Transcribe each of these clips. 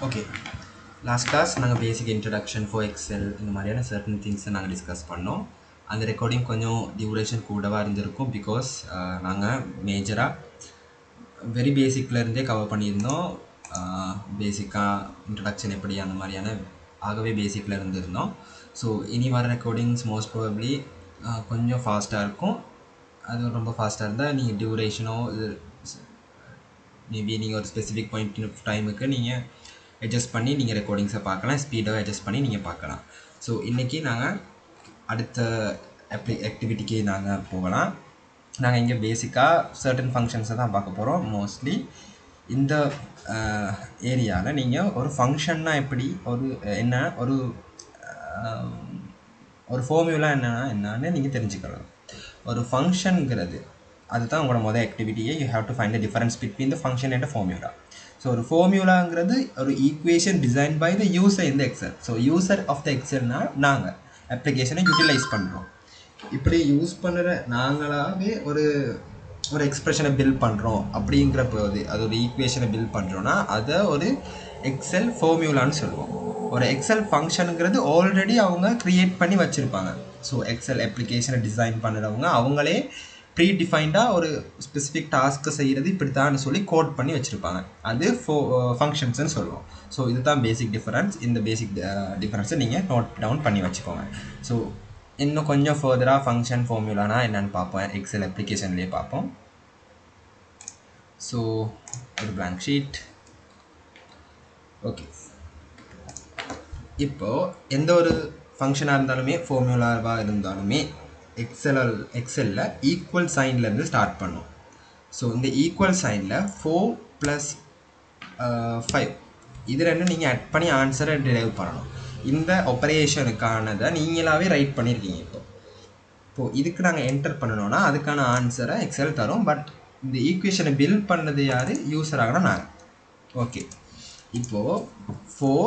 Okay. Last class நாங்கள் basic introduction for Excel இந்த மாதிரியான certain things நாங்கள் discuss பண்ணோம். அந்த recording கொஞ்சம் duration கூடவா இருந்திருக்கும் because நாங்கள் மேஜராக very basicல இருந்தே கவர் பண்ணியிருந்தோம். பேசிக்காக இன்ட்ரடக்ஷன் எப்படி அந்த மாதிரியான ஆகவே பேசிக்கில் இருந்திருந்தோம். ஸோ இனி வர ரெக்கார்டிங்ஸ் மோஸ்ட் ப்ராபப்ளி கொஞ்சம் ஃபாஸ்ட்டாக இருக்கும். அது ரொம்ப ஃபாஸ்ட்டாக இருந்தால் நீங்கள் டியூரேஷனோ மேபி நீங்கள் ஒரு ஸ்பெசிஃபிக் பாயிண்ட் ஆஃப் டைமுக்கு நீங்கள் அட்ஜஸ்ட் பண்ணி நீங்கள் ரெக்கார்டிங்ஸை பார்க்கலாம், ஸ்பீடோ அட்ஜஸ்ட் பண்ணி நீங்கள் பார்க்கலாம். ஸோ இன்றைக்கி நாங்கள் அடுத்த ஆக்டிவிட்டிக்கு நாங்கள் போகலாம். நாங்கள் இங்கே பேசிக்காக சர்டன் ஃபங்க்ஷன்ஸை தான் பார்க்க போகிறோம். மோஸ்ட்லி இந்த ஏரியாவில் நீங்கள் ஒரு ஃபங்க்ஷன்னா எப்படி என்ன ஒரு ஃபார்முலா என்னன்னு நீங்கள் தெரிஞ்சுக்கலாம். ஒரு ஃபங்க்ஷனுங்கிறது அதுதான் உங்களோட மொதல் ஆக்டிவிட்டியே. You have to find the difference between the function and formula. So ஒரு ஃபார்முலாங்கிறது ஒரு equation design by the user இந்த Excel. So user of the எக்ஸல்னால் நாங்கள் அப்ளிகேஷனை யூட்டிலைஸ் பண்ணுறோம். இப்படி யூஸ் பண்ணுற நாங்களாகவே ஒரு எக்ஸ்ப்ரெஷனை பில்ட் பண்ணுறோம். அப்படிங்கிறப்போ அது ஒரு ஈக்குவேஷனை பில்ட் பண்ணுறோன்னா அதை ஒரு எக்ஸல் ஃபார்முலான்னு சொல்லுவோம். ஒரு எக்ஸல் ஃபங்க்ஷனுங்கிறது ஆல்ரெடி அவங்க க்ரியேட் பண்ணி வச்சுருப்பாங்க. ஸோ எக்ஸல் அப்ளிகேஷனை டிசைன் பண்ணுறவங்க அவங்களே ப்ரீ டிஃபைன்டாக ஒரு ஸ்பெசிஃபிக் டாஸ்க்கு செய்கிறது இப்படி தான் சொல்லி கோட் பண்ணி வச்சுருப்பாங்க. அது ஃபங்க்ஷன்ஸ்ன்னு சொல்லுவோம். ஸோ இதுதான் பேசிக் டிஃபரன்ஸ். இந்த பேசிக் டிஃபரன்ஸை நீங்கள் நோட் டவுன் பண்ணி வச்சுக்கோங்க. ஸோ இன்னும் கொஞ்சம் ஃபர்தராக ஃபங்க்ஷன் ஃபார்முலானா என்னென்னு பார்ப்போம், எக்ஸல் அப்ளிகேஷன்லேயே பார்ப்போம். ஸோ ஒரு blank ஷீட். ஓகே, இப்போது எந்த ஒரு ஃபங்க்ஷனாக இருந்தாலுமே ஃபார்முலாவாக இருந்தாலுமே எக்ஸலில் ஈக்குவல் சைன்லேருந்து ஸ்டார்ட் பண்ணும். ஸோ இந்த ஈக்குவல் சைனில் 4 + 5 இது ரெண்டும் நீங்கள் ஆட் பண்ணி ஆன்சரை டிரைவ் பண்ணணும். இந்த ஆப்பரேஷனுக்கானதை நீங்களாகவே ரைட் பண்ணியிருக்கீங்க. இப்போது இதுக்கு நாங்கள் என்டர் பண்ணணும்னா அதுக்கான ஆன்சரை எக்ஸல் தரும். பட் இந்த ஈக்குவேஷனை பில்ட் பண்ணது யார்? யூஸர் ஆகணும் நாங்கள். ஓகே, இப்போது 4,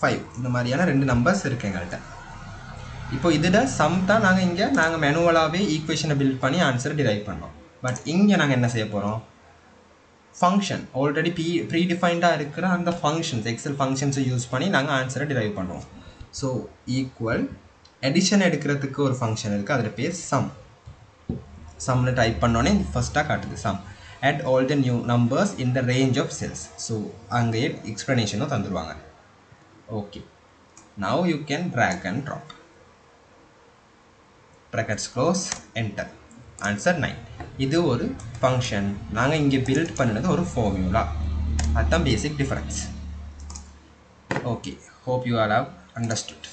5 இந்த மாதிரியான 2 நம்பர்ஸ் இருக்குது எங்கள்கிட்ட. இப்போ இதோட சம் தான் நாங்கள் மேனுவலாகவே ஈக்குவேஷனை பில்ட் பண்ணி ஆன்சரை டிரைவ் பண்ணோம். பட் இங்கே நாங்கள் என்ன செய்ய போகிறோம்? ஃபங்க்ஷன் ஆல்ரெடி ப்ரீ டிஃபைன்டாக இருக்கிற அந்த ஃபங்க்ஷன்ஸ் எக்ஸல் ஃபங்க்ஷன்ஸை யூஸ் பண்ணி நாங்கள் ஆன்சரை டிரைவ் பண்ணுவோம். ஸோ ஈக்குவல் எடிஷன் எடுக்கிறதுக்கு ஒரு ஃபங்க்ஷன் இருக்குது, அதில் பேர் சம்மில் டைப் பண்ணோன்னே ஃபஸ்ட்டாக காட்டுது some. add all the new numbers in the range of cells. So அங்கேயே எக்ஸ்ப்ளனேஷனும் தந்துடுவாங்க. Okay, now you can drag and drop. brackets close, enter. Answer 9. இது ஒரு ஃபங்க்ஷன். நாங்கள் இங்கே பில்ட் பண்ணினது ஒரு ஃபார்முலா. அதுதான் basic difference. Okay, hope you all have understood.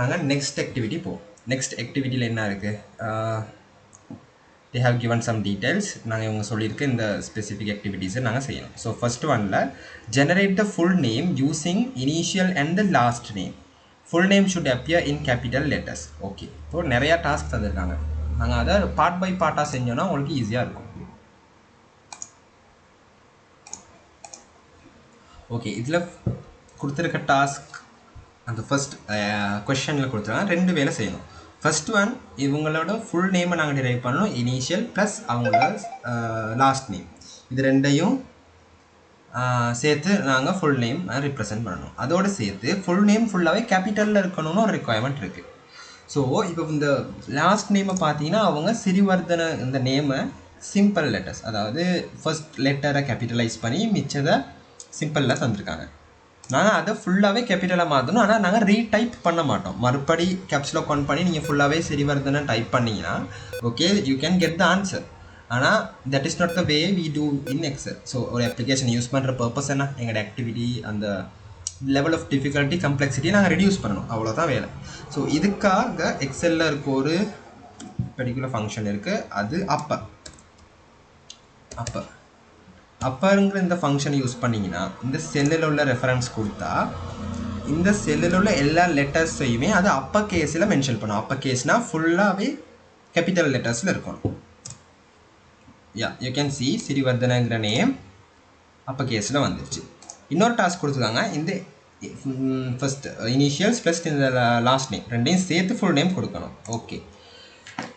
நாங்கள் நெக்ஸ்ட் ஆக்டிவிட்டி போவோம். நெக்ஸ்ட் ஆக்டிவிட்டியில் என்ன இருக்குது? they have given some details. நாங்கள் இவங்க சொல்லியிருக்க இந்த ஸ்பெசிஃபிக் ஆக்டிவிட்டீஸை நாங்கள் செய்யணும். ஸோ ஃபர்ஸ்ட் ஒனில் generate the full name using initial and the last name. full name should appear in capital letters. Okay, இப்போ நிறையா டாஸ்க் தந்துருக்காங்க. நாங்கள் அதை பார்ட் பை பார்ட்டாக செஞ்சோன்னா உங்களுக்கு ஈஸியாக இருக்கும். ஓகே, இதில் கொடுத்துருக்க டாஸ்க் அந்த ஃபர்ஸ்ட் கொஷனில் கொடுத்துருக்காங்க. 2 வேலை செய்யணும். ஃபர்ஸ்ட் ஒன், இவங்களோட ஃபுல் நேமை நாங்கள் டிரைவ் பண்ணணும். இனிஷியல் ப்ளஸ் அவங்களோட லாஸ்ட் நேம், இது ரெண்டையும் சேர்த்து நாங்கள் ஃபுல் நேம் ரிப்ரசென்ட் பண்ணணும். அதோடு சேர்த்து ஃபுல் நேம் ஃபுல்லாகவே கேபிட்டலில் இருக்கணும்னு ஒரு ரெக்குவயர்மெண்ட் இருக்குது. ஸோ இப்போ இந்த லாஸ்ட் நேமை பார்த்தீங்கன்னா அவங்க சிறிவர்தன இந்த நேமை சிம்பிள் லெட்டர்ஸ், அதாவது ஃபர்ஸ்ட் லெட்டரை கேபிட்டலைஸ் பண்ணி மிச்சதை சிம்பிளில் தந்திருக்காங்க. நாங்கள் அதை ஃபுல்லாகவே கேபிட்டலாக மாற்றணும். ஆனால் நாங்கள் ரீடைப் பண்ண மாட்டோம். மறுபடி கேப்ஸ்லாக் ஆன் பண்ணி நீங்கள் ஃபுல்லாகவே சிறிவர்தனை டைப் பண்ணிங்கன்னா okay you can get the answer. ஆனால் that is not the way we do in Excel. So ஒரு அப்ளிகேஷன் யூஸ் பண்ணுற பர்பஸ் என்ன? எங்களோட ஆக்டிவிட்டி அந்த லெவல் ஆஃப் டிஃபிகல்ட்டி கம்ப்ளெக்சிட்டியை நாங்கள் ரெடியூஸ் பண்ணணும், அவ்வளோதான் வேலை. ஸோ இதுக்காக எக்ஸலில் இருக்க ஒரு பர்டிகுலர் ஃபங்க்ஷன் இருக்குது, அது அப்பருங்கிற இந்த ஃபங்க்ஷனை யூஸ் பண்ணிங்கன்னா இந்த செல்லில் உள்ள ரெஃபரன்ஸ் கொடுத்தா இந்த செல்லில் உள்ள எல்லா லெட்டர்ஸையுமே அது அப்பர் கேஸில் மென்ஷன் பண்ணும். அப்பர் கேஸ்னால் ஃபுல்லாகவே கேபிட்டல் லெட்டர்ஸில் இருக்கணும். யூ கேன் சி சிறிவர்தனங்கிற நேம் அப்பர் கேஸில் வந்துருச்சு. இன்னொரு டாஸ்க் கொடுத்துருக்காங்க. இந்த ஃபர்ஸ்ட் இனிஷியல்ஸ் ப்ளஸ் இந்த லாஸ்ட் நேம் ரெண்டையும் சேர்த்து ஃபுல் நேம் கொடுக்கணும். ஓகே,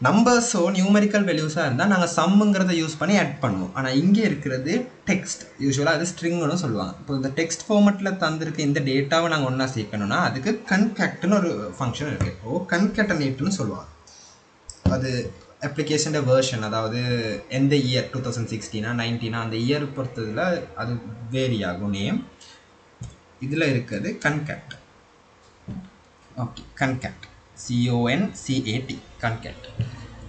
நம்பர்ஸோ நியூமரிக்கல் வேல்யூஸாக இருந்தால் நாங்கள் சம்முங்கிறத யூஸ் பண்ணி ஆட் பண்ணுவோம். ஆனால் இங்கே இருக்கிறது டெக்ஸ்ட், யூஸ்வலாக அது ஸ்ட்ரிங்னு சொல்லுவாங்க. இப்போ இந்த டெக்ஸ்ட் ஃபார்மெட்டில் தந்திருக்க இந்த டேட்டாவை நாங்கள் ஒன்றா சேர்க்கணும்னா அதுக்கு கன்கேட்னு ஒரு ஃபங்க்ஷன் இருக்குது. இப்போ கன்கேட்டனேட்னு சொல்லுவாங்க. அது அப்ளிகேஷன் வேர்ஷன், அதாவது எந்த இயர் 2016 19 அந்த இயர் பொறுத்ததில் அது வேரி ஆகும் நேம். இதில் இருக்கிறது concat. Okay, concat CONCAT concat.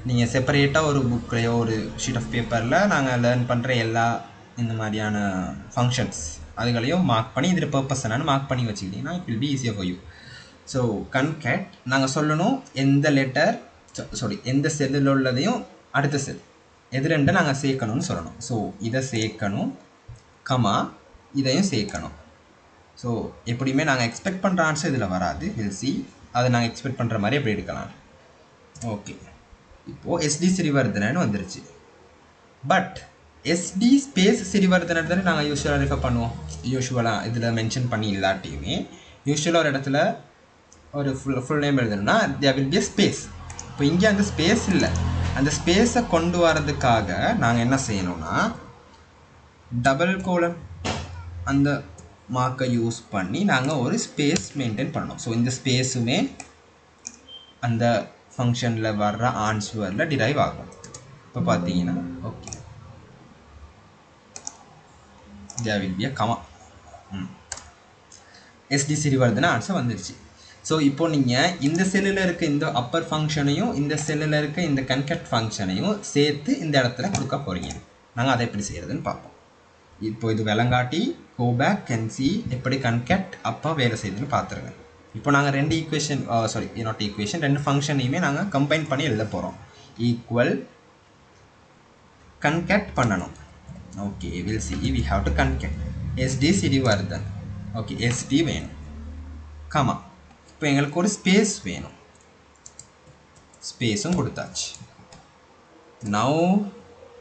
நீங்கள் செப்பரேட்டாக ஒரு புக்லையோ ஒரு ஷீட் ஆஃப் பேப்பரில் நாங்கள் லேர்ன் பண்ணுற எல்லா இந்த மாதிரியான ஃபங்க்ஷன்ஸ் அதுகளையும் மார்க் பண்ணி இதில் பர்பஸ் என்னன்னு மார்க் பண்ணி வச்சுக்கிட்டிங்கன்னா it will be easier for you. So concat நாங்கள் சொல்லணும் எந்த லெட்டர் எந்த செல்லில் உள்ளதையும் அடுத்த செல் எது ரெண்டு நாங்கள் சேர்க்கணும்னு சொல்லணும். ஸோ இதை சேர்க்கணும், கமா இதையும் சேர்க்கணும். ஸோ எப்படியுமே நாங்கள் எக்ஸ்பெக்ட் பண்ணுற ஆன்சர் இதில் வராது. வில் சி அதை நாங்கள் எக்ஸ்பெக்ட் பண்ணுற மாதிரி எப்படி எடுக்கலாம். ஓகே, இப்போது எஸ்டி சிறிவர்தனன்னு வந்துருச்சு. பட் எஸ்டி ஸ்பேஸ் சிறிவர்தனன் தானே நாங்கள் யூஸ்வலாக ரெஃபர் பண்ணுவோம். யூஸ்வலாக இதில் மென்ஷன் பண்ணி இல்லாட்டியுமே யூஸ்வலாக ஒரு இடத்துல ஒரு ஃபுல் நேம் எழுதணும்னா there will be a space. இப்போ இங்கே அந்த ஸ்பேஸ் இல்லை. அந்த ஸ்பேஸை கொண்டு வரதுக்காக நாங்கள் என்ன செய்யணும்னா டபுள் கோலன் அந்த மார்க்கை யூஸ் பண்ணி நாங்கள் ஒரு ஸ்பேஸ் மெயின்டைன் பண்ணோம். ஸோ இந்த ஸ்பேஸுமே அந்த ஃபங்க்ஷனில் வர்ற ஆன்சரில் டிரைவ் ஆகும். இப்போ பார்த்தீங்கன்னா okay, there will be a comma. SD Siriwardana answer வந்துருச்சு. ஸோ இப்போ நீங்கள் இந்த செல்லில் இருக்க இந்த அப்பர் ஃபங்க்ஷனையும் இந்த செல்லில் இருக்க இந்த கன்கேட் ஃபங்க்ஷனையும் சேர்த்து இந்த இடத்துல கொடுக்க போகிறீங்க. நாங்கள் அதை எப்படி செய்கிறதுன்னு பார்ப்போம். இப்போ இது விளங்காட்டி கோ பேக் அண்ட் சி எப்படி கன்கேட் அப்போ வேலை செய்யுதுன்னு பார்த்துருங்க. இப்போ நாங்கள் ரெண்டு ஈக்குவேஷன் நாட் ஈக்குவேஷன் ரெண்டு ஃபங்க்ஷனையுமே நாங்கள் கம்பைன் பண்ணி எழுத போகிறோம். ஈக்குவல் கன்கேட் பண்ணணும். Okay, will see we have to concat ST Siriwardhana. Okay, ST வேணும், கமா இப்போ எங்களுக்கு ஒரு ஸ்பேஸ் வேணும். ஸ்பேஸும் கொடுத்தாச்சு. நவ்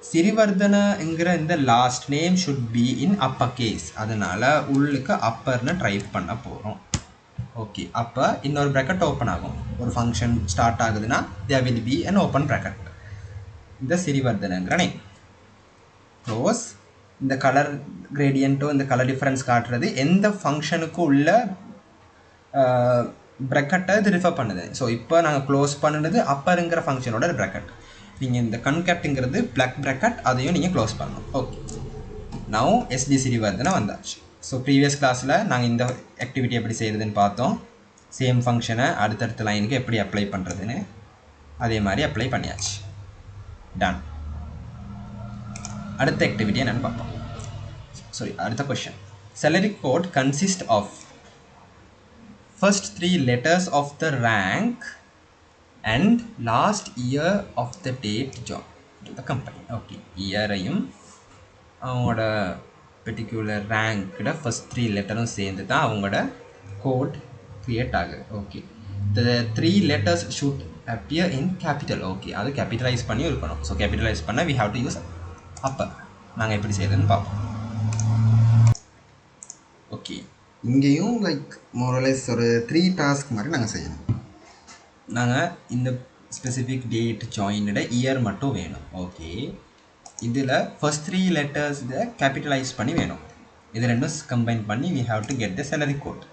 சிறிவர்தனங்கிற இந்த last name should be in upper case. அதனால் உள்ளுக்கு அப்பர்னு ட்ரைப் பண்ண போகிறோம். ஓகே, அப்போ இன்னொரு ப்ராக்கெட் ஓப்பன் ஆகும். ஒரு ஃபங்க்ஷன் ஸ்டார்ட் ஆகுதுன்னா there will be an open bracket. இந்த சிறிவர்தனங்கிற நேம் க்ளோஸ். இந்த கலர் கிரேடியண்ட்டோ இந்த கலர் டிஃப்ரென்ஸ் காட்டுறது எந்த ஃபங்க்ஷனுக்கு உள்ள ப்ராக்கெட்டை இது ரிஃபர் பண்ணுது. ஸோ இப்போ நாங்கள் க்ளோஸ் பண்ணுறது அப்பருங்கிற ஃபங்க்ஷனோட ப்ராக்கெட். நீங்கள் இந்த கன்கேட்டுங்கிறது பிளாக் ப்ராக்கெட், அதையும் நீங்கள் க்ளோஸ் பண்ணணும். ஓகே, நவ் எஸ்டி சிறிவர்தன வந்தாச்சு. ஸோ ப்ரீவியஸ் கிளாஸில் நாங்கள் இந்த ஆக்டிவிட்டி எப்படி செய்கிறதுன்னு பார்த்தோம். சேம் ஃபங்க்ஷனை அடுத்தடுத்த லைனுக்கு எப்படி அப்ளை பண்ணுறதுன்னு அதே மாதிரி அப்ளை பண்ணியாச்சு. டன். அடுத்த ஆக்டிவிட்டி என்னென்னு பார்ப்போம். அடுத்த question. salary code consists of first 3 letters of the rank and last year of the date job to the company. Okay, இயரையும் அவங்களோட பர்டிகுலர் ரேங்க்கோட ஃபர்ஸ்ட் 3 லெட்டரும் சேர்ந்து தான் அவங்களோட கோட் க்ரியேட் ஆகுது. Okay, the 3 letters should appear in capital. Okay, அது capitalise பண்ணி இருக்கணும். So capitalise பண்ண we have to use upper. நாங்கள் எப்படி செய்யறதுன்னு பார்ப்போம். ஓகே, இங்கேயும் லைக் மோரலைஸ் ஒரு 3 டாஸ்க் மாதிரி நாங்கள் செய்யணும். நாங்கள் இந்த ஸ்பெசிஃபிக் டேட் ஜாயினோட இயர் மட்டும் வேணும். ஓகே, இதில் ஃபர்ஸ்ட் 3 லெட்டர்ஸ் இதை கேபிட்டலைஸ் பண்ணி வேணும். இது ரெண்டும் கம்பைன் பண்ணி we have to get the salary code.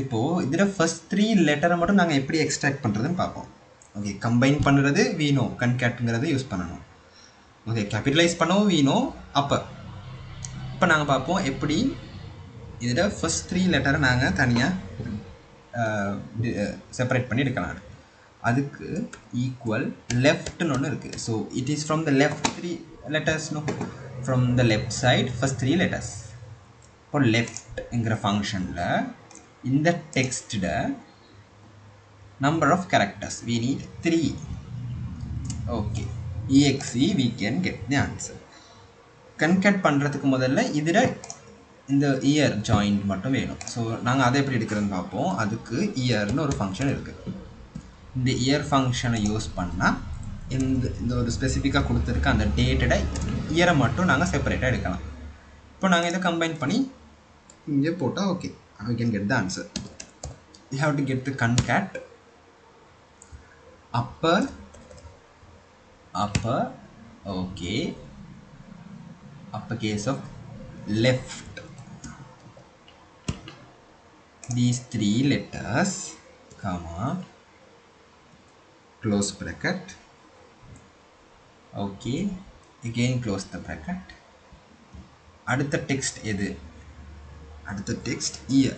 இப்போது இதில் ஃபர்ஸ்ட் 3 லெட்டரை மட்டும் நாங்கள் எப்படி எக்ஸ்ட்ராக்ட் பண்ணுறதுன்னு பார்ப்போம். ஓகே, கம்பைன் பண்ணுறது வீணும், கன்கேட்டுங்கிறத யூஸ் பண்ணணும். ஓகே, கேபிட்டலைஸ் பண்ணவும் வீணும் அப்போ. இப்போ நாங்கள் பார்ப்போம் எப்படி இதில் ஃபர்ஸ்ட் 3 லெட்டரை நாங்கள் தனியாக செப்பரேட் பண்ணி எடுக்கலாம். அதுக்கு ஈக்குவல் லெஃப்ட்னு ஒன்று இருக்குது. So it is from the left 3 லெட்டர்ஸ்னு from the left side first 3 letters. இப்போ லெஃப்ட்ங்கிற ஃபங்க்ஷனில் இந்த text number of characters we need 3. Okay, exe we can get the answer. கன்கேட் பண்ணுறதுக்கு முதல்ல இதில் இந்த இயர் ஜாயிண்ட் மட்டும் வேணும். ஸோ நாங்கள் அதை எப்படி எடுக்கிறதுன்னு பார்ப்போம். அதுக்கு இயர்னு ஒரு ஃபங்க்ஷன் இருக்குது. இந்த இயர் ஃபங்க்ஷனை யூஸ் பண்ணால் இந்த ஒரு ஸ்பெசிஃபிக்காக கொடுத்துருக்க அந்த டேட்டோட இயரை மட்டும் நாங்கள் செப்பரேட்டாக எடுக்கலாம். இப்போ நாங்கள் இதை கம்பைன் பண்ணி இங்கே போட்டால் okay, we can get the answer. We have to get the concat upper upper, okay, uppercase of left, these three letters, comma, close bracket, okay, again close the bracket. அடுத்த text எது? அடுத்த text year.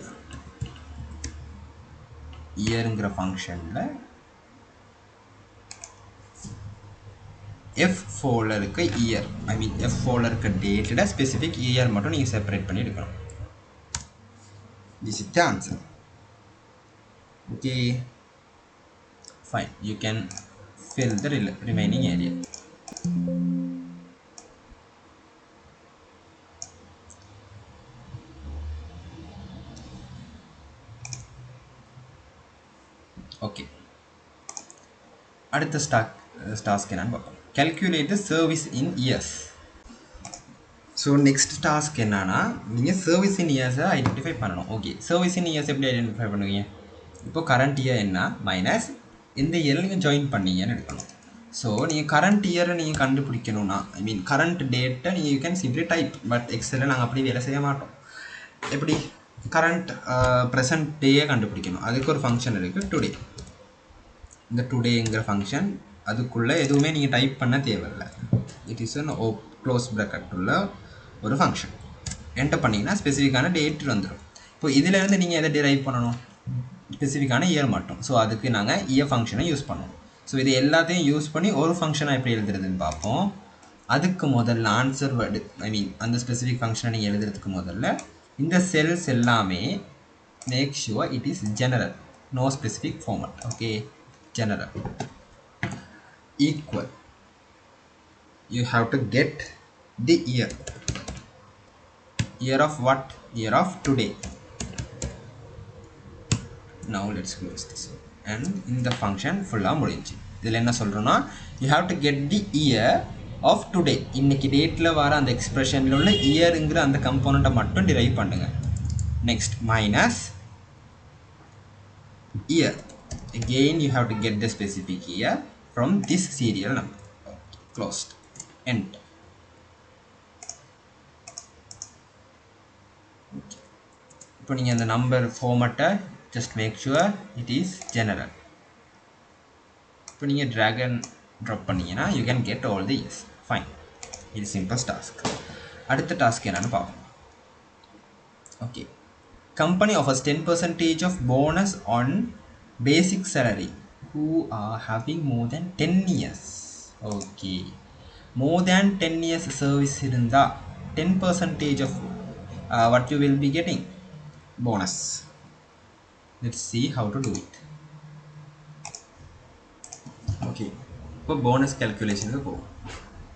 yearங்கிற ஃபங்க்ஷனில் F4ல இருக்க year, ஐ மீன் F4ல இருக்க டேட்டோட specific year மட்டும் நீங்கள் separate பண்ணி எடுக்கணும். This is the answer. Okay, fine. You can fill the remaining area. Okay. அடுத்த task என்னன்னு பார்ப்போம். Calculate the service in years. So next task என்னன்னா, நீங்கள் சர்வீஸ் இன் இயர்ஸை ஐடென்டிஃபை பண்ணணும். ஓகே, சர்வீஸ் இன் இயர்ஸ் எப்படி ஐடென்டிஃபை பண்ணுவீங்க? இப்போ கரண்ட் இயர் என்ன மைனஸ் இந்த இயரில் நீங்கள் ஜாயின் பண்ணீங்கன்னு எடுக்கணும். ஸோ நீங்கள் கரண்ட் இயரை நீங்கள் கண்டுபிடிக்கணும்னா, ஐ மீன் கரண்ட் டேட்டை நீங்கள் you can simply type, but எக்ஸலில் நாங்கள் அப்படி வேலை செய்ய மாட்டோம். எப்படி கரண்ட் ப்ரெசன்ட் டேயை கண்டுபிடிக்கணும், அதுக்கு ஒரு ஃபங்க்ஷன் இருக்குது டுடே. இந்த டுடேங்கிற ஃபங்க்ஷன் அதுக்குள்ளே எதுவுமே நீங்கள் டைப் பண்ண தேவையில்லை. It is an close bracket உள்ள ஒரு ஃபங்க்ஷன். என்டர் பண்ணிங்கன்னா ஸ்பெசிஃபிக்கான டேட் வந்துடும். இப்போ இதிலேருந்து நீங்கள் எதை டிரைவ் பண்ணணும்? ஸ்பெசிஃபிக்கான இயர் மட்டும். ஸோ அதுக்கு நாங்கள் இயர் ஃபங்க்ஷனை யூஸ் பண்ணுவோம். ஸோ இது எல்லாத்தையும் யூஸ் பண்ணி ஒரு ஃபங்க்ஷனாக எப்படி எழுதுறதுன்னு பார்ப்போம். அதுக்கு முதல்ல ஆன்சர் வேர்டு, ஐ மீன் அந்த ஸ்பெசிஃபிக் ஃபங்க்ஷனை நீங்கள் எழுதுறதுக்கு முதல்ல இந்த செல்ஸ் எல்லாமே make sure it is general, no specific format. Okay, general equal, you have to get the year of what? Year of today. Now let's close this and in the function full ah முடிஞ்சு. இதில் என்ன சொல்கிறோன்னா, you have to get the year of today. இன்னைக்கு டேட்டில் வர அந்த எக்ஸ்பிரஷனில் உள்ள இயருங்கிற அந்த கம்போனண்ட்டை மட்டும் டிரைவ் பண்ணுங்க. Next minus year. Again you have to get the specific year from this serial number. Okay, closed. Enter. Okay. இப்போ நீங்கள் அந்த number ஃபார்மட்டை just make sure it is general. இப்போ நீங்கள் drag and drop பண்ணீங்கன்னா you can get all the years. Fine. It is simple task. அடுத்த task என்னன்னு பார்ப்போம். Okay. Company offers 10% of bonus on basic salary who are having more than 10 years. Okay, more than 10 years service irundha 10% of what you will be getting bonus. Let's see how to do it. Okay, இப்போ bonus கேல்குலேஷனுக்கு போவோம்.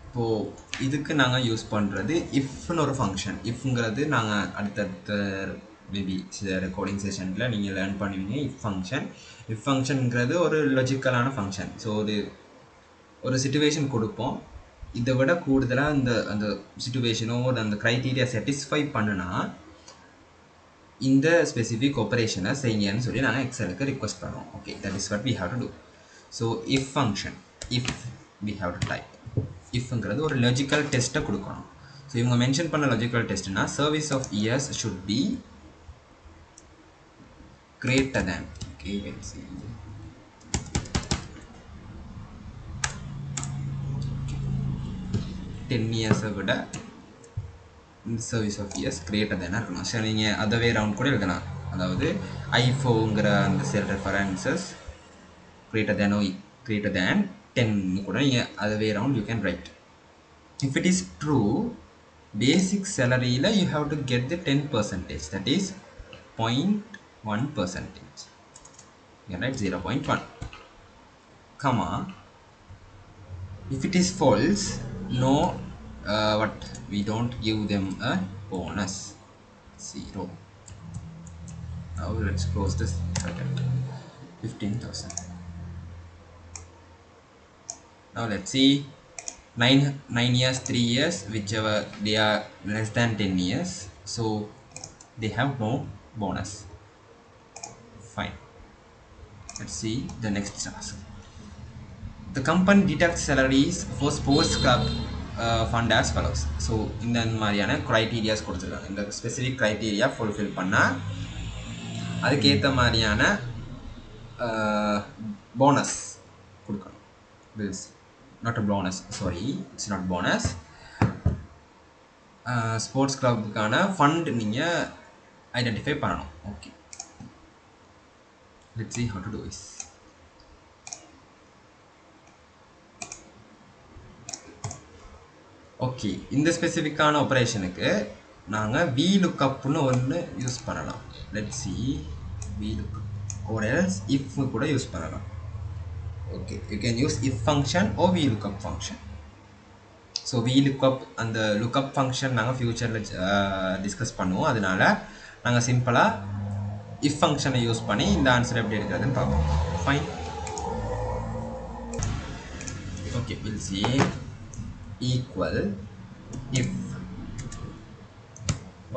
இப்போது இதுக்கு நாங்கள் use பண்ணுறது இஃப்னு ஒரு function. இஃப்ங்கிறது நாங்கள் அடுத்தடுத்த maybe சில ரெக்கார்டிங் செஷனில் நீங்கள் லேர்ன் பண்ணுவீங்க. இஃப் ஃபங்க்ஷனுங்கிறது ஒரு லாஜிக்கலான ஃபங்க்ஷன். ஸோ ஒரு சிச்சுவேஷன் கொடுப்போம், இதை விட கூடுதலாக அந்த சிச்சுவேஷனோ அந்த க்ரைட்டீரியா சாட்டிஸ்ஃபை பண்ணுனா இந்த ஸ்பெசிஃபிக் ஆப்ரேஷனை செய்யுங்கன்னு சொல்லி நாங்கள் எக்ஸலுக்கு ரிக்வெஸ்ட் பண்ணுவோம். Okay, that is what we have to do. So if function, if we have to type இஃப்ங்கிறது ஒரு லாஜிக்கல் டெஸ்ட்டை கொடுக்கணும். ஸோ இவங்க மென்ஷன் பண்ண லாஜிக்கல் டெஸ்ட்னா service of years should be greater than, okay, let's see, 10 years விட இந்த service of years greater தேனாக இருக்கணும். சரி, நீங்கள் அதவே ரவுண்ட் கூட எழுதலாம். அதாவது ஐஃபோங்கிற அந்த செல் ரெஃபரன்சஸ் கிரேட்டர் தேன் 10 கூட நீங்கள் அதவே round you can write. If it is true, basic salary la you have to get the 10%, that is 0.1%. You can write 0.1, comma. If it is false, no, what we don't give them a bonus, 0. Now let's close this bracket. 15,000. Now let's see. 9 years, 3 years, whichever they are less than 10 years, so they have no bonus. Fine. Let's see the next task. the company deducts salaries for sports club fund as follows. So இந்த மாதிரியான criterias கொடுத்துருக்காங்க. இந்த specific criteria fulfil பண்ணால் அதுக்கேற்ற மாதிரியான bonus கொடுக்கணும். this not a bonus, sorry, it's not bonus. Sports கிளப்புக்கான fund நீங்கள் ஐடென்டிஃபை பண்ணணும். Okay, let's see how to do this. Okay, இந்த ஸ்பெசிஃபிக்கான ஆப்ரேஷனுக்கு நாங்கள் VLOOKUPனு ஒன்று யூஸ் பண்ணலாம். Let's see VLOOKUP or else if கூட யூஸ் பண்ணலாம். Okay, you can use if function or VLOOKUP function. So VLOOKUP அந்த லுக்கப் ஃபங்க்ஷன் நாங்கள் ஃப்யூச்சரில் டிஸ்கஸ் பண்ணுவோம். அதனால நாங்கள் சிம்பிளாக if ஃபங்க்ஷனை யூஸ் பண்ணி இந்த ஆன்சர் எப்படி எடுக்கிறதுன்னு பார்ப்போம். Fine. Okay, we'll see equal if.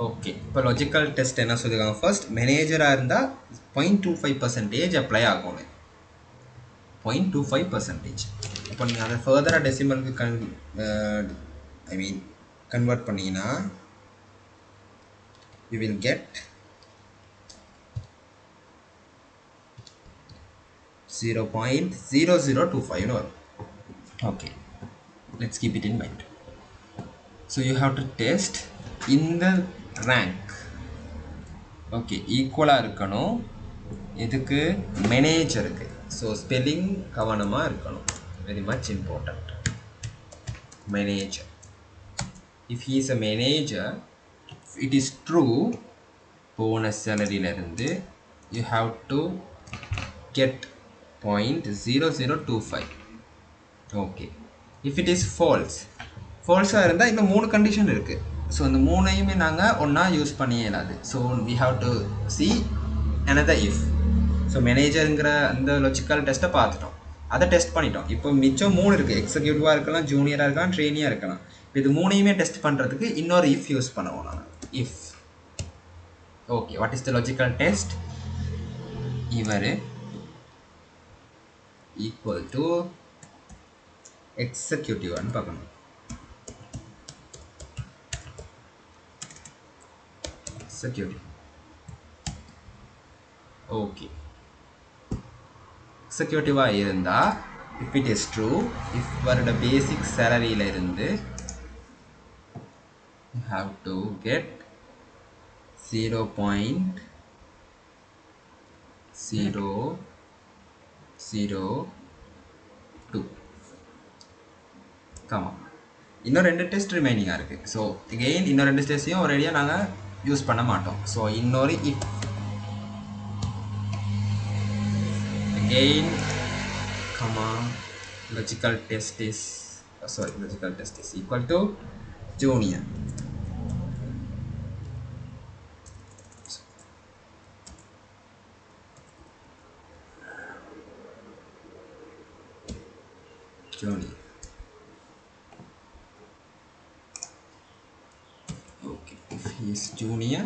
Okay, இப்போ லாஜிக்கல் டெஸ்ட் என்ன சொல்லியிருக்காங்க? ஃபர்ஸ்ட் மேனேஜராக இருந்தால் 0.25% அப்ளை ஆகணும். 0.25%. இப்போ நீங்கள் அதை ஃபர்தராக டெசிமலுக்கு கன்வெர்ட் பண்ணிங்கன்னா you will get 0.0025 வரும். Okay, let's keep it in mind. So you have to test in the rank. Okay, ஈக்குவலாக இருக்கணும். இதுக்கு மேனேஜருக்கு. ஸோ ஸ்பெல்லிங் கவனமாக இருக்கணும். Very much important. Manager. If he is a manager, it is true, bonus சேலரியிலிருந்து you have to get 0.0025. Okay, if it is false, ஃபால்ஸாக இருந்தால் இன்னும் 3 கண்டிஷன் இருக்குது. ஸோ அந்த 3ஐயுமே நாங்கள் ஒன்றா யூஸ் பண்ணியே இல்லாது. So we have to see another if. ஸோ மேனேஜருங்கிற அந்த லாஜிக்கல் டெஸ்ட்டை பார்த்துட்டோம், அதை டெஸ்ட் பண்ணிட்டோம். இப்போ மிச்சம் 3 இருக்குது. எக்ஸிக்யூட்டிவாக இருக்கலாம், ஜூனியராக இருக்கலாம், ட்ரெயினியாக இருக்கலாம். இப்போ இது 3ஐயுமே டெஸ்ட் பண்ணுறதுக்கு இன்னொரு if யூஸ் பண்ணுவோம் நாங்கள். if. Okay, what is the logical test? இவர் ஈக்குவல் டு எக்ஸிக்யூட்டிவான்னு பார்க்கணும். எக்ஸிக்யூட்டிவ். ஓகே, எக்ஸிக்யூட்டிவாக இருந்தால் if it is true, if வருட பேசிக் சேலரியில் இருந்து you have to get 0.002. Comma, இன்னும் 2 டெஸ்ட் ரிமைனிங்காக இருக்குது. ஸோ again இன்னும் 2 டெஸ்ட்டையும் ஒரேடியாக நாங்கள் யூஸ் பண்ண மாட்டோம். ஸோ இன்னொரு if. Again, comma, logical test is equal to junior. Okay, if he is junior,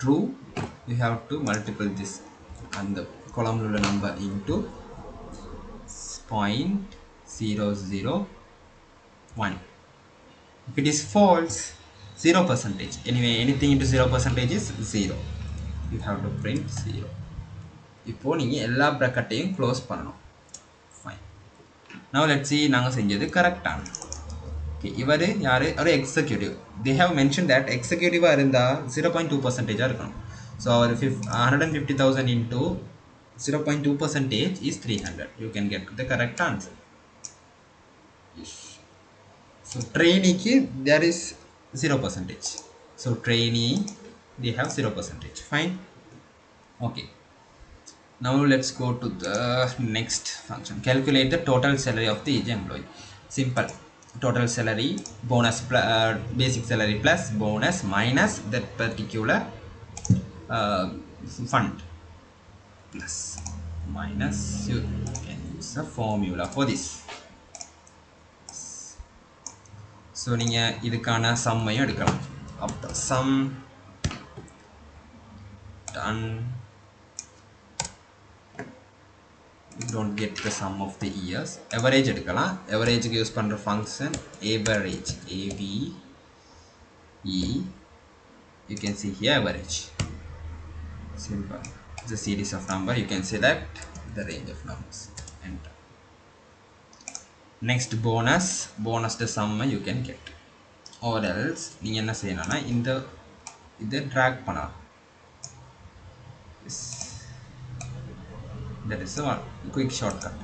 true, you have to multiply this and the column number into 0.001. if it is false, 0%. Anyway, anything into 0% is 0. you have to print 0. இப்போ நீங்கள் எல்லா ப்ராக்கெட்டையும் close பண்ணணும். Fine. now let's see நாங்கள் செஞ்சது கரெக்டான. Okay, இவர் யார்? ஒரு executive. they have mentioned that எக்ஸிக்யூட்டிவாக இருந்தால் 0.2% இருக்கணும். so our 150,000 into 0.2% is 300. You can get the correct answer. Yes. So trainee there is 0%. So trainee they have 0%. Fine. Okay. Now let's go to the next function. Calculate the total salary of the each employee. Simple. Total salary bonus basic salary plus bonus minus that particular fund. Plus minus, you can use a formula for this. So நீங்கள் இதுக்கான சம்மையும் எடுக்கலாம். அப்போ sum done you don't get the sum of the years. Average எடுக்கலாம். Average க்கு use பண்ற function average, ave, you can see here average. Simple. It's a series of number. You can select the range of numbers. Enter. Next bonus. Bonus the sum you can get. Or else நீங்க என்ன செய்யணும்னா இதை drag பண்ணலாம். That is one quick shortcut.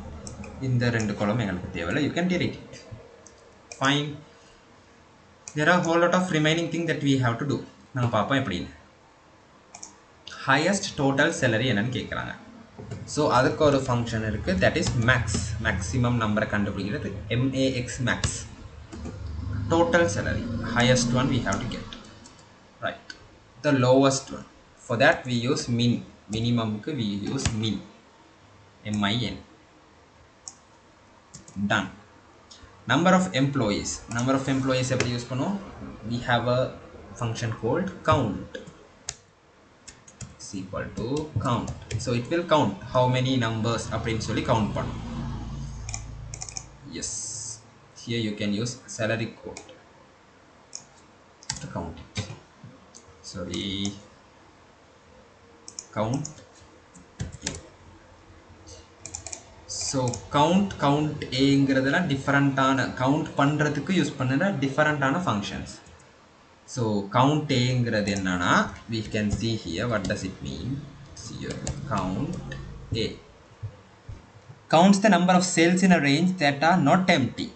இந்த ரெண்டு column எங்களுக்கு தேவையில்லை. You can delete it. Fine. There are a whole lot of remaining thing that we have to do. நாங்க பார்ப்போம் எப்படின்னு. Highest total salary என்னன்னு கேட்குறாங்க. ஸோ அதுக்கு ஒரு ஃபங்க்ஷன் இருக்குது, that is max. மேக்ஸிமம் நம்பரை கண்டுபிடிக்கிறது max max. Total salary, highest one we have to get. Right. The lowest one. For that we use min. Minimum we use min. min. Done. Number of employees. Number of employees எப்படி use பண்ணுவோம்? We have a function called count. Is equal to count. So it will count how many numbers அப்படின்னு சொல்லி count பண்ணும். Yes. Here you can use salary code to count it. Sorry. Count. So count ஏங்கிறதுல டிஃபரண்டான count பண்ணுறதுக்கு use பண்ணுற டிஃபரண்டான functions. So count ஏங்கிறது என்னன்னா we can see here what does it mean. Here count a counts the number of cells in a range that are not empty.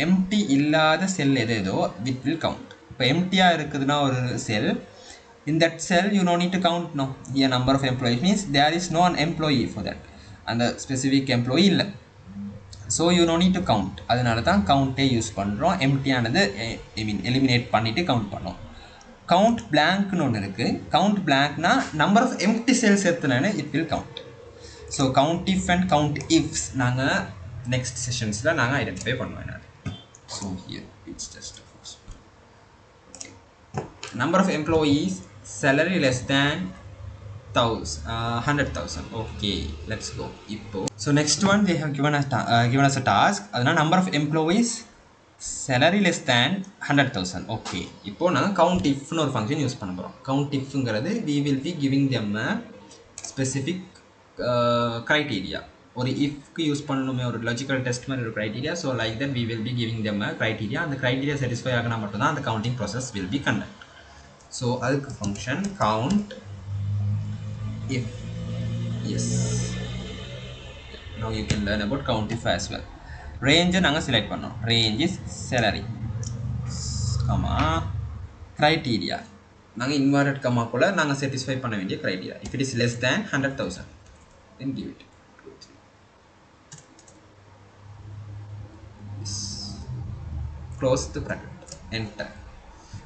Empty இல்லாத செல் எதோ it will count. இப்போ எம்டியாக இருக்குதுன்னா ஒரு செல், in that cell you no need to count. No, here number of employees means there is no an employee for that, அந்த specific employee இல்லை. So you no need to count. அதனால தான் கவுண்டே use பண்ணுறோம். எம்டியானது எலிமினேட் பண்ணிவிட்டு count பண்ணோம். Count பிளாங்க்னு ஒன்று இருக்குது. கவுண்ட் பிளாங்க்னா நம்பர் ஆஃப் எம்டி செல்ஸ் எடுத்துனானே it will count. So count if and count ifs நாங்கள் நெக்ஸ்ட் செஷன்ஸில் நாங்கள் ஐடென்டிஃபை பண்ணுவேன். நான் so here it's just number of employees, salary less than 100,000. Okay, let's go. So next one they have given us a task. Adana number of employees, salary less than 100,000. Okay, இப்போ நான் count if னு ஒரு function use பண்ண போறோம். count if ங்கிறது we will be giving them a specific criteria. ஒரு if க்கு use பண்ணனுமே ஒரு logical test மாதிரி ஒரு criteria. So like that we will be giving them a criteria. அந்த criteria satisfy ஆகனா மட்டும் தான் அந்த counting process will be conducted. So அதுக்கு function count if. Yes, now you can learn about count if as well. Range நாங்க select பண்ணோம். Range is salary, comma criteria நாங்க inverted comma குள்ள நாங்க satisfy பண்ண வேண்டிய criteria. If it is less than 100,000 then give it. Yes. Close the bracket, enter.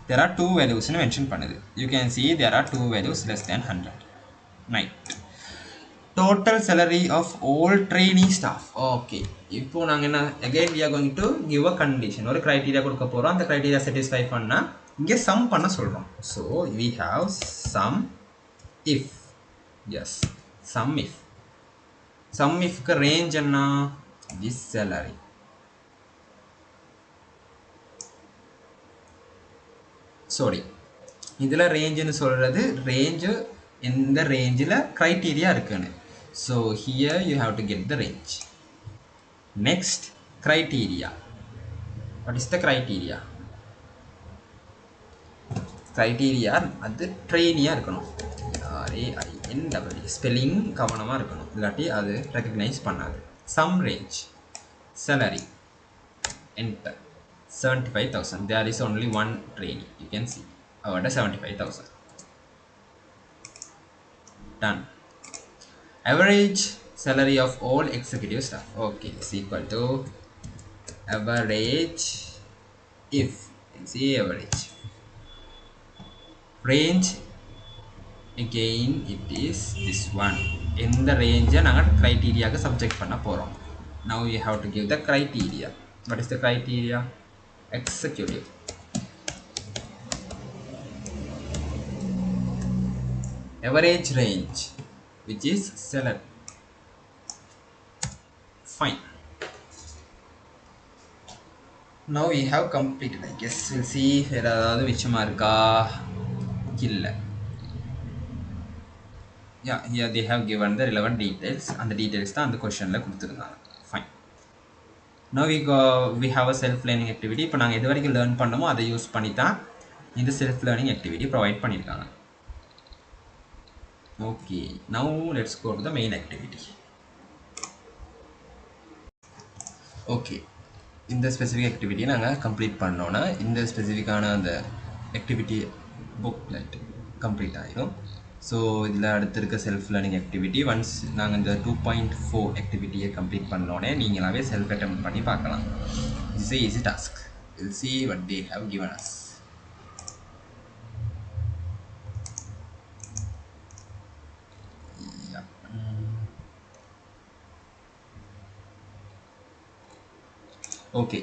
There are two values mentioned பண்ணுது. You can see there are two values less than 100. Right. Total salary of all trainee staff. Okay. இப்போ நாங்க என்ன again we are going to give a condition. ஒரு criteria கொடுக்க போறோம். அந்த criteria satisfy பண்ணா இங்க sum பண்ண சொல்றோம். So we have sum if. Yes, sum if. Sum if க்கு range என்ன? This salary. Sorry, இதில் ரேஞ்சுன்னு சொல்கிறது ரேஞ்சு எந்த ரேஞ்சில் க்ரைட்டீரியா இருக்குன்னு. So here you have to get the range. Next criteria. What is the criteria? Criteria அது ட்ரெயினியாக இருக்கணும். RAINW spelling கவனமாக இருக்கணும், இல்லாட்டி அது ரெக்கக்னைஸ் பண்ணாது. Sum range salary enter 75,000. There is only one trainee. You can see our 75,000. Done. Average salary of all executive staff. Okay, is equal to average if. You can see average. Range again it is this one. In the range naanga criteria ku subject panna porom. Now we have to give the criteria. What is the criteria? Executive. Average range which is salary. fine. Now we have completed. I guess we'll see ஏதாவது மிச்சமா இருக்கா இல்ல. Yeah, here they have given the relevant details and the details தான் அந்த questionல கொடுத்திருந்தாங்க. Fine. Now we have a self learning activity. இப்போ நாங்கள் எது வரைக்கும் லேர்ன் பண்ணோமோ அதை யூஸ் பண்ணி தான் இந்த செல்ஃப் லேர்னிங் ஆக்டிவிட்டி ப்ரொவைட் பண்ணியிருக்காங்க. Okay, now let's go to the main activity. Okay, இந்த ஸ்பெசிஃபிக் ஆக்டிவிட்டி நாங்கள் கம்ப்ளீட் பண்ணோன்னா இந்த ஸ்பெசிஃபிக்கான அந்த ஆக்டிவிட்டி புக்லெட் கம்ப்ளீட் ஆகிடும். ஸோ இதில் அடுத்து இருக்க செல்ஃப் லேர்னிங் ஆக்டிவிட்டி ஒன்ஸ் நாங்கள் இந்த 2.4 ஆக்டிவிட்டியை கம்ப்ளீட் பண்ணோன்னே நீங்களாவே செல்ஃப் அட்டெம்ப்ட் பண்ணி பார்க்கலாம். It's A easy task. Will see what they have given us. Okay,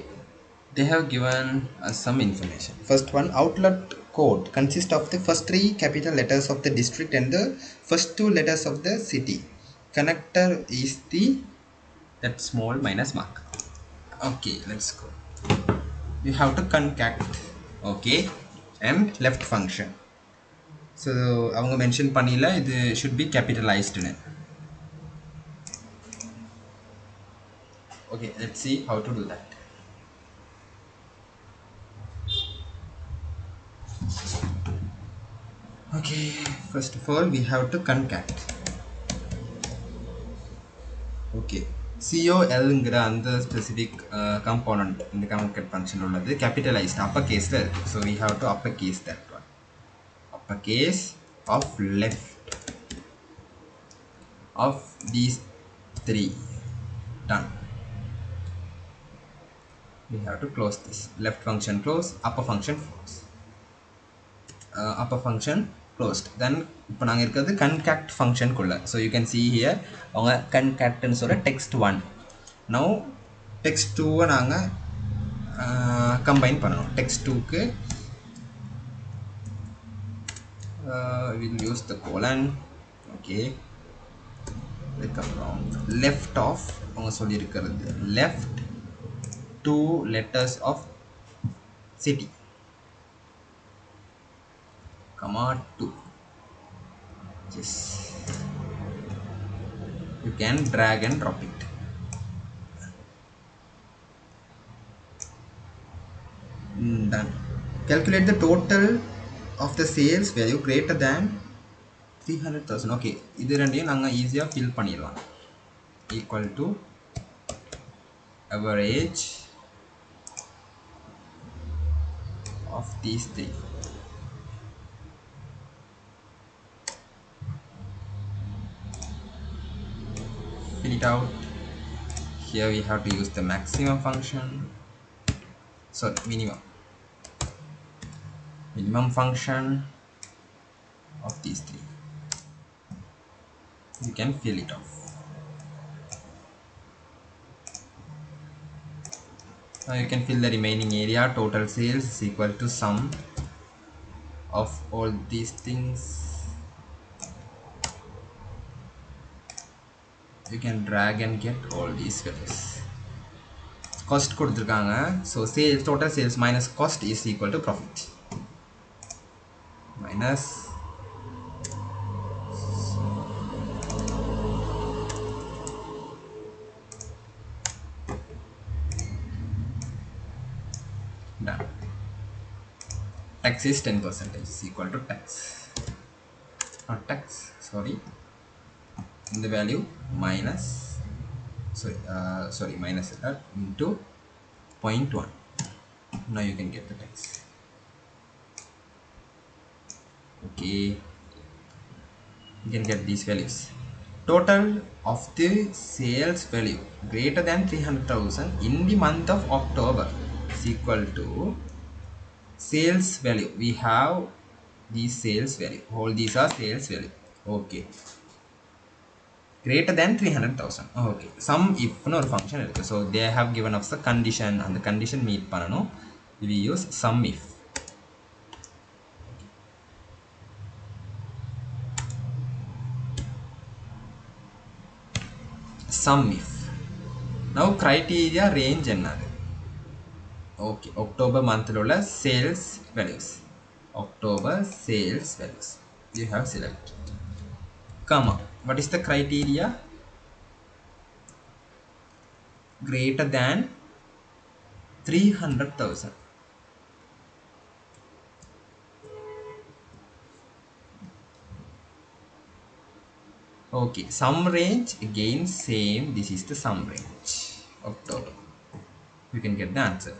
they have given us some information. First one, outlet code consists of the first 3 capital letters of the district and the first 2 letters of the city. Connector is that small minus mark. Okay, let's go. You have to concact. Okay, and left function. So avanga mention pannila idu should be capitalized in it. Okay, let's see how to do that. Okay, first of all we have to concat. Okay, COL ங்கிற அந்த specific component இந்த concat function உள்ளது capitalized upper case ல இருக்கு. So we have to uppercase that one. Uppercase of left of these 3. Done. We have to close this. Left function close, upper function close. Upper function closed. Then இப்போ நாங்கள் இருக்கிறது concat function குள்ள. So you can see here அவங்க concatன்னு சொல்ல text 1. Now text 2 நாங்கள் combine பண்ணணும். text 2க்கு we'll use the colon. Okay, அதுக்கப்புறம் left of அவங்க சொல்லியிருக்கிறது left 2 letters of city, comma 2. Yes, you can drag and drop it. Done. Calculate the total of the sales value greater than 300,000. Okay, இது ரெண்டையும் நாங்கள் ஈஸியாக fill பண்ணிடலாம். Equal to average of these 3. Fill it out. Here we have to use the maximum function. Sorry, minimum function of these 3. You can fill it off. Now you can fill the remaining area. Total sales is equal to sum of all these things. You can drag and get all these values. Cost கொடுத்திருக்காங்க. So sales, total sales minus cost is equal to profit. Minus done. Tax is 10% is equal to tax. Not tax, sorry. In the value minus minus that into 0.1. Now you can get the tax. Okay, you can get these values. Total of the sales value greater than 300,000 in the month of October is equal to sales value. We have these sales value. All these are sales value. Okay, greater than 300,000. Okay, sum if no function irukku. So they have given us the condition and the condition meet pananum. We use sum if. Sum if Now criteria range என்னது? Okay, October month உள்ள sales values. October sales values. You have select. Comma. What is the criteria? Greater than 300,000. Okay, sum range again same. This is the sum range. October. You can get the answer.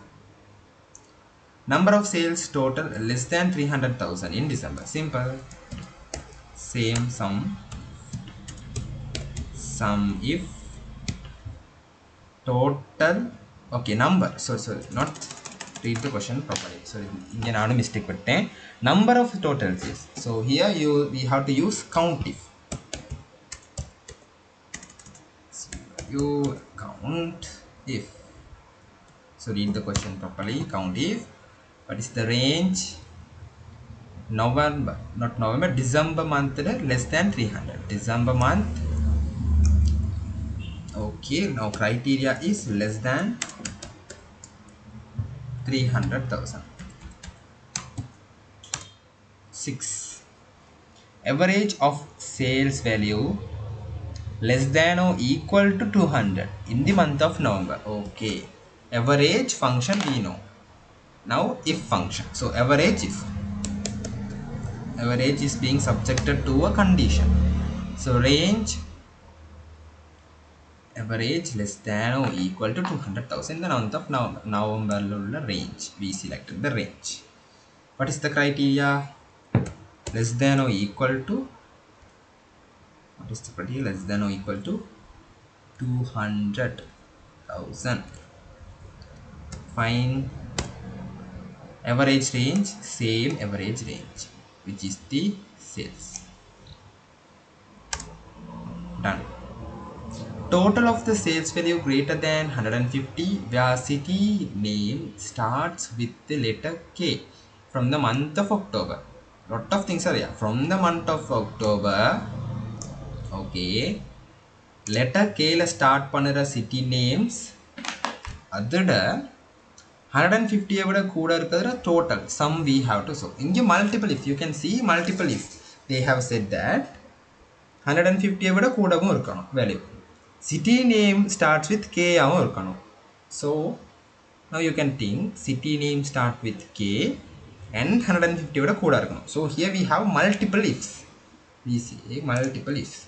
Number of sales total less than 300,000 in December. Simple. Same sum. Sum if total. Okay, number. Sorry, not read the question properly. Sorry, again I mistake patte. Number of totals is. So here we have to use count if. So you count if. So read the question properly. Count if. What is the range? November, not November, December month less than 300. December month. Okay, now criteria is less than 300,000. 6. Average of sales value less than or equal to 200 in the month of November. Okay, average function we know. Now if function. So average if. Average is being subjected to a condition. So range average less than or equal to 200,000 in the month of November range. We selected the range. What is the criteria? Less than or equal to, what is the criteria? Less than or equal to 200,000. Find average range, same average range, which is the sales. Done. Total of the sales value greater than 150 where city name starts with the letter K from the month of October. Lot of things are here. From the month of October, okay, letter K la start பண்ணுற city names அதோட 150 விட கூட இருக்கிற total sum we have to show. இங்க multiple if, you can see multiple if. They have said that 150 விட கூடவும் இருக்கணும் value. City name starts with K ஆவும் இருக்கணும். So now you can think city name start with K and 150 விட கூட இருக்கணும். So here we have multiple ifs. We say multiple ifs.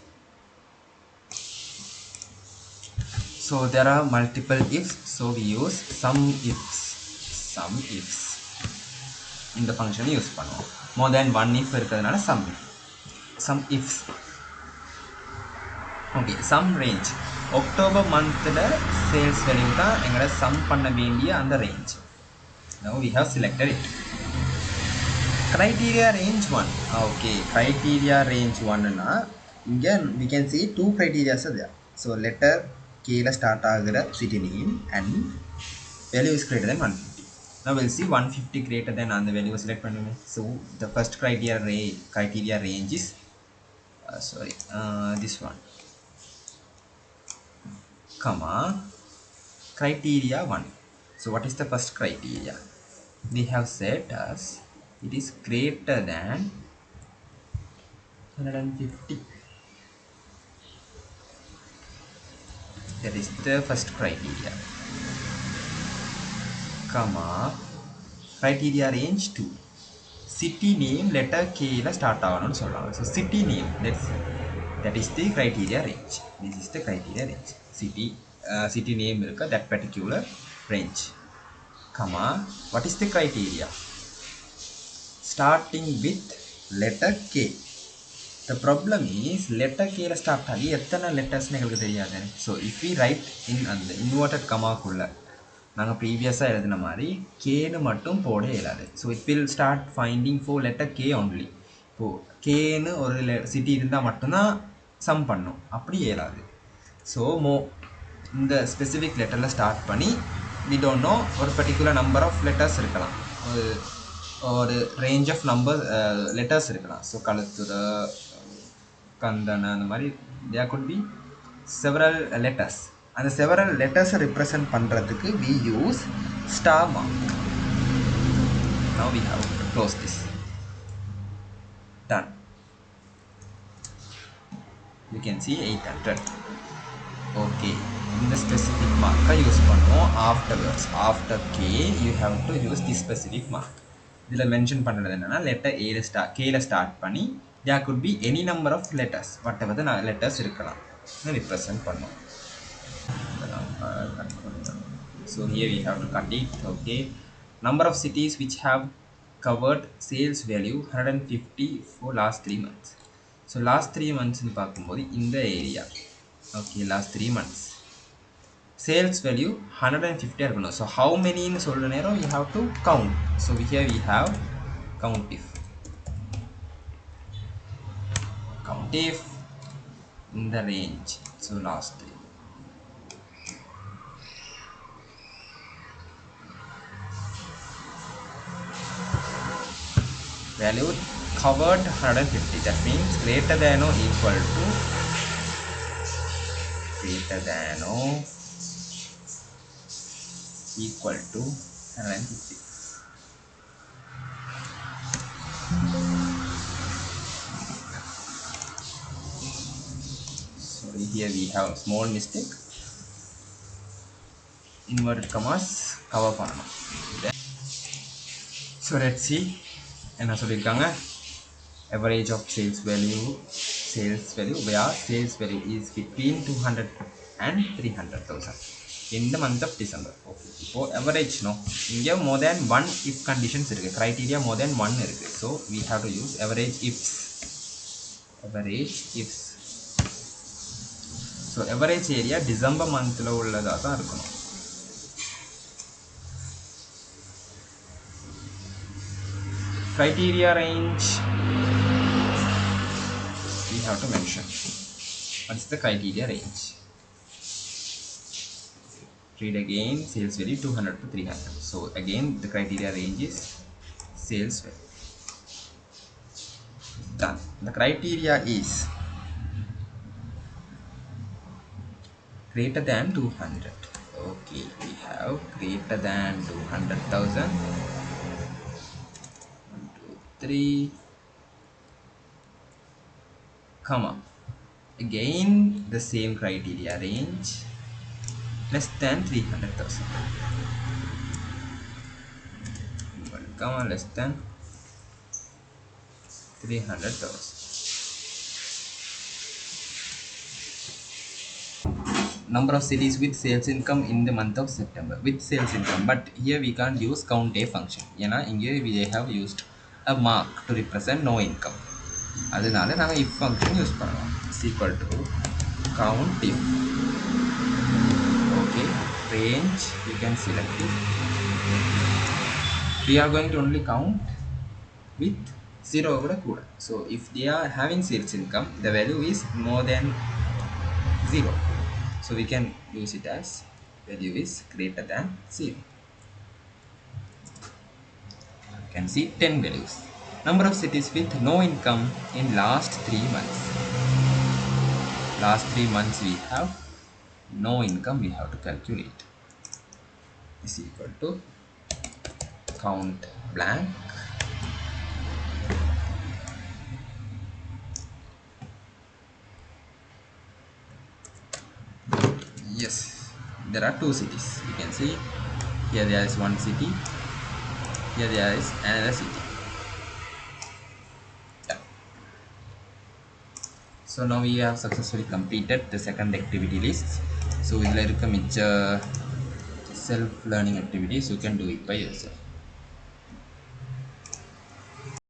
So there are multiple ifs. So we use some ifs. Some ifs. இந்த function use பண்ணுவோம். More than one if இருக்கிறதுனால some if. Some ifs. Okay, sum range. October month sales value தான் எங்கட sum பண்ண வேண்டிய அந்த range. Now we have selected it. Criteria range 1. Okay, criteria range 1 na இங்க we can see two criteria are there. So letter K la start ஆகுற city name and value is greater than 150. Now we'll see 150 greater than அந்த value select பண்ணுங்க. So the first criteria range is this one. Comma criteria 1. So what is the first criteria? We have said as it is greater than 150. That is the first criteria. Comma criteria range 2. City name letter K la start ஆகணும்னு சொல்றாங்க. So city name, that is the criteria range. This is the criteria range. City name irukka that particular range. Comma what is the criteria? Starting with letter K. The problem is letter K la start ஆகி எத்தனை letters எங்களுக்கு தெரியாது. So if we write in அந்த inverted comma குள்ள நாங்க previously எழுதின மாதிரி K னு மட்டும் போட இயலாது. So it will start finding for letter K only. இப்போ K னு ஒரு city இருந்தா மட்டும் தான் sum பண்ணும். அப்படி இயலாது. So இந்த specific letterல start பண்ணி we don't know ஒரு particular number of letters இருக்கலாம். ஒரு range of number letters இருக்கலாம். So கழுத்துற கந்தன அந்த மாதிரி there could be several letters. அந்த several letters represent பண்றதுக்கு we use star mark. Now we have to close this. Done. You can see 800. Okay. In the specific mark use பண்ணுவோம் afterwards. After K you have to use this specific mark. இதில் mention பண்ணுறது என்னன்னா letter A K start பண்ணி there could be any number of letters. whatever the letters இருக்கலாம். represent பண்ணுவோம். So here we have to cut it. Okay. Number of cities which have covered sales value 150 for last 3 months. So last 3 months in the area. Okay, last 3 months. Sales value 150. So how many in Soldanero you have to count. So here we have count if in the range. So last 3. Value covered 150. That means greater than or equal to 150. Sorry, here we have a small mistake. Inverted commas cover பண்ணணும். So let's see. என்ன சொல்லிருக்காங்க? Average of sales value where sales value is between 200 and 300,000 in the month of December. Okay. இப்போ average no. இங்க more than one if conditions இருக்கு. Criteria more than one இருக்கு. So we have to use average ifs. So average area December month ல உள்ளதா தான் இருக்கணும். Criteria range we have to mention. What's the criteria range? Read again. Sales value 200 to 300. So again the criteria range is sales value. Done. The criteria is greater than 200. Okay, we have greater than 200,000. 1, 2, 3. Comma. Again the same criteria range. Less than 300,000. Comma less than 300,000. Number of cities with sales income in the month of September. With sales income, but here we can't use count a function. Here we have used a mark to represent no income. அதனால நாங்க if function use பண்ணலாம். Is equal to count if. Okay, range you can select it. We are going to only count with 0 கூட கூட. So if they are having sales income, the value is more than 0. So we can use it as value is greater than 0. You can see 10 values. Number of cities with no income in last 3 months. Last 3 months we have no income, we have to calculate. Is equal to count blank. Yes, there are 2 cities. You can see here there is one city, here there is another city. Yeah. So now we have successfully completed the second activity list. So idhula irukka micha self learning activities you can do it by yourself.